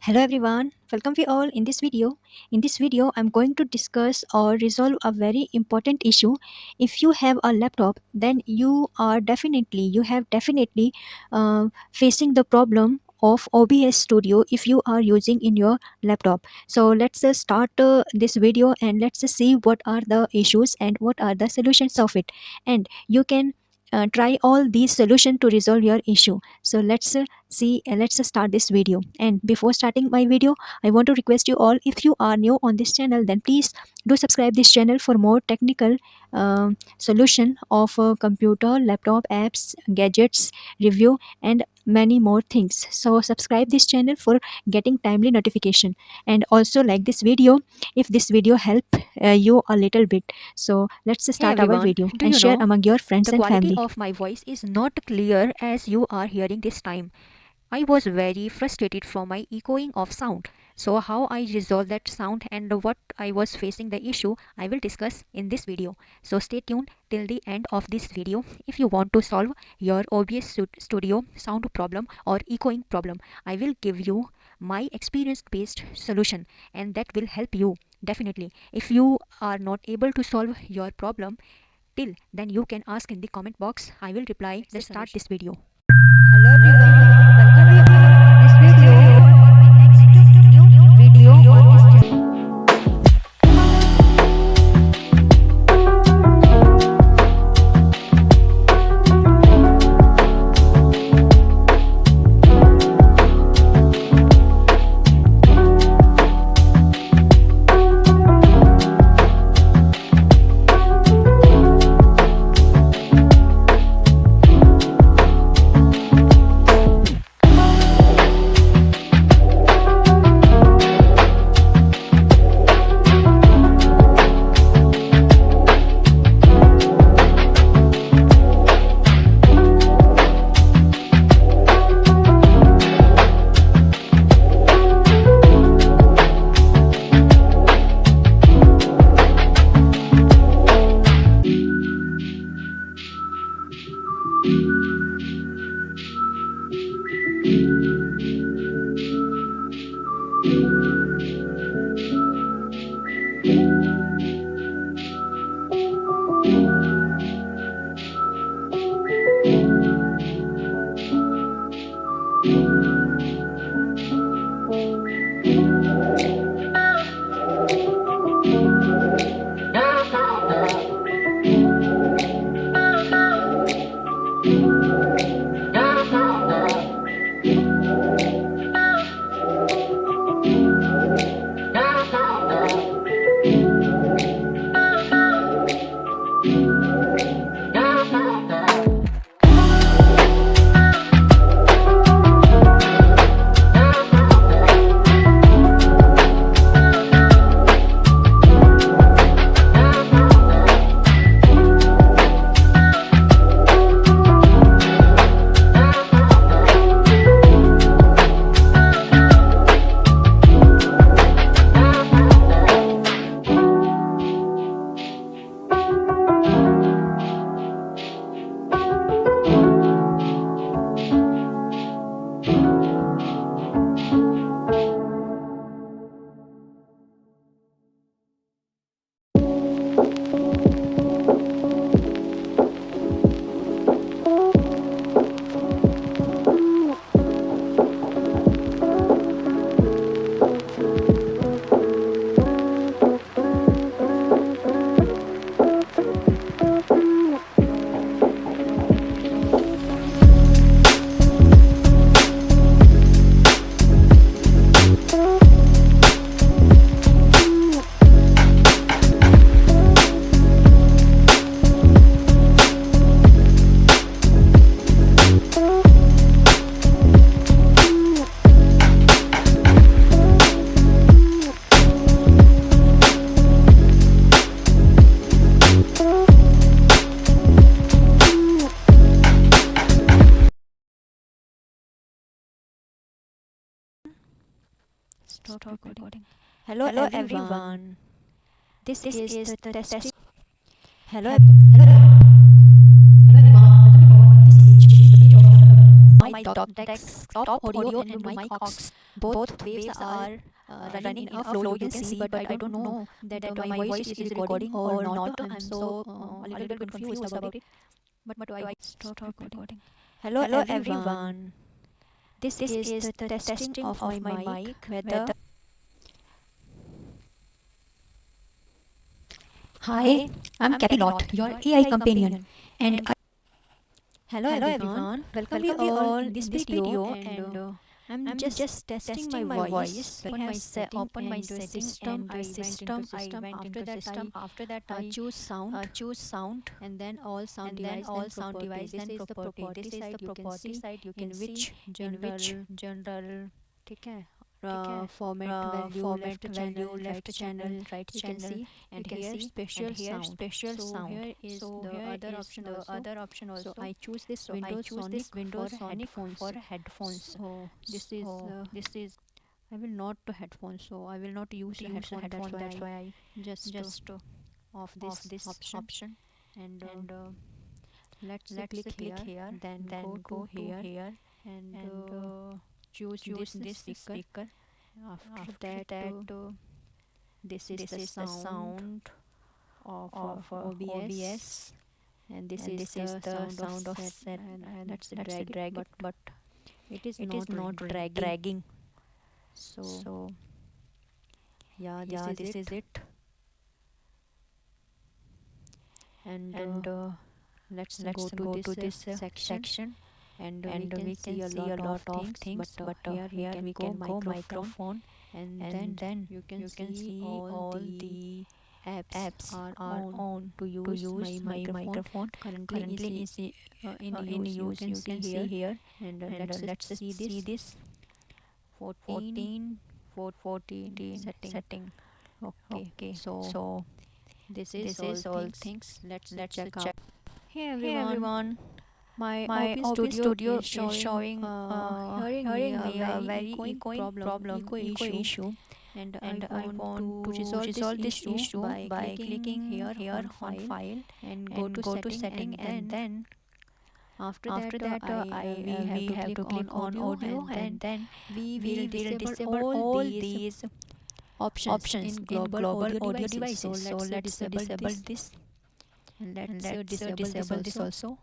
Hello everyone, welcome we all in this video. In this video, I'm going to discuss or resolve a very important issue. If you have a laptop, then you have definitely facing the problem of OBS Studio if you are using in your laptop. So let's start this video and let's see what are the issues and what are the solutions of it. And you can try all these solutions to resolve your issue. So let's start this video. And before starting my video, I want to request you all, if you are new on this channel, then please do subscribe this channel for more technical solution of computer, laptop, apps, gadgets, review, and many more things. So subscribe this channel for getting timely notification, and also like this video if this video help you a little bit. So let's Hey start our everyone, video do and you share know among your friends the and quality family. of my voice is not clear as you are hearing this time. I was very frustrated from my echoing of sound. So how I resolve that sound and what I was facing the issue I will discuss in this video. So stay tuned till the end of this video if you want to solve your OBS Studio sound problem or echoing problem. I will give you my experience based solution and that will help you definitely. If you are not able to solve your problem till then you can ask in the comment box. I will reply. Let's start this video. Hello everyone, welcome you all in this video on my next new video on this channel. Stop recording. Hello everyone. This is the test. Hello everyone. Welcome you all. This is the video of my my desktop audio and mic aux. Both waves are running in a flow, you can see, but I don't know that my voice is recording or not. I'm so a little bit confused about it. But I stop recording. Hello everyone. This is the testing of my mic, whether. Hi, I'm Cappy Lot, your AI companion, and Hello everyone, welcome you all in this video, and I'm just testing my voice. When I open my setting and I went into system. After that I choose sound, and then all sound and then device, all then sound property. device, This then is the property. property This is side. the You can property see side, you in can see which in which general ठीक है ठीक है format value, format left value, channel, right left channel. channel, right You can channel, see, and you can here see, special and here sound. special So sound. here is So the here other is option the also. other option So also. I choose this So I Windows choose Sonic this Windows for Sonic headphones. for headphones. So This is this is, I will not to headphones, so I will not use the headphone. That's why I just off of this this option. option. And And let's let's click click here, here, then then go go to to here, here and and choose choose this this speaker. speaker. After After that, that, this is this the is the sound sound of of OBS, OBS, and this and is this is the the sound of sound of set. set. And And let's let's drag it, drag it, but it is it is not not dragging. dragging. So So yeah, this yeah, is this it. is it. And And let's let's go to go this to this section, section, and and we we can can see a see a lot lot of of things. things. But But here here we we can can go go microphone, microphone, and then you can you can see see all all the the apps apps are are on on to to use my use my microphone. microphone. Currently Currently is is in in use, you use. can You see can see here. here, And and let's let's see see this this 14 14 14 setting. setting. Okay, Okay, so so this is this all is all things. things. Let's Let's check out. check. Hey Hey everyone, everyone, my my OBS OBS studio studio is is showing showing hearing me hearing a me a very very echoing echoing problem, problem, echo echo issue. issue, And I and I want want to to resolve this resolve this issue issue by by clicking clicking here here on on file file and go and to go to setting. setting, and then After after that that I we have we to have click to on click on audio, audio, and then we will we will disable disable all all these these options in options in global global audio audio devices. So devices. So let's let's disable disable this, this, and and let's let's disable this disable this also. also.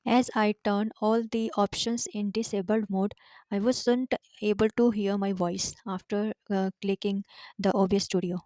As I turned all the options in disabled mode, I wasn't able to hear my voice after clicking the OBS Studio.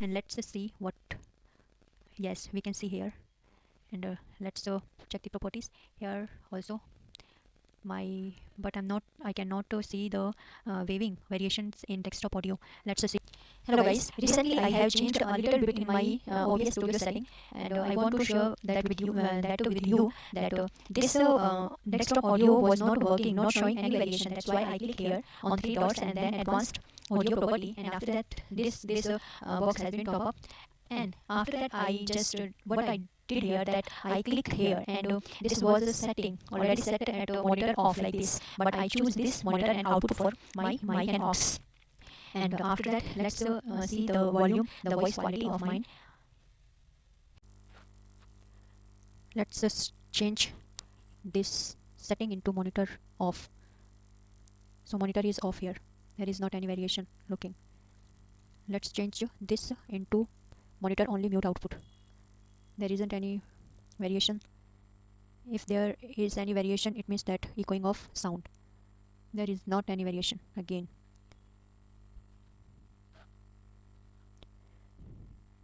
And let's see what, yes, we can see here. And let's check the properties here also. But I cannot see the waving variations in desktop audio. Let's see. Hello guys, recently I have changed a little bit in my OBS Studio setting, and I want to share that with you, that this desktop audio was not working, not showing any variation. That's why I click here on three dots and then advanced audio property, and after that this box has been top up. And after that I just what I did here, that I clicked here, and this was a setting already set at monitor off like this, but I choose this monitor and output for my mic and aux. And after that let's see the volume, the voice quality of mine. Let's just change this setting into monitor off. So monitor is off here, there is not any variation looking. Let's change this into monitor only mute output. There isn't any variation. If there is any variation, it means that echoing of sound. There is not any variation again.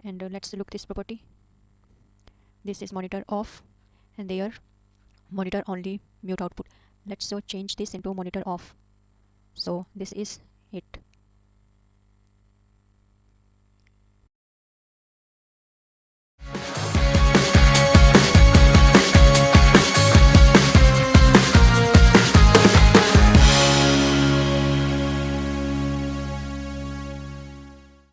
And let's look this property. This is monitor off, and there monitor only, mute output. Let's so change this into monitor off. So this is it.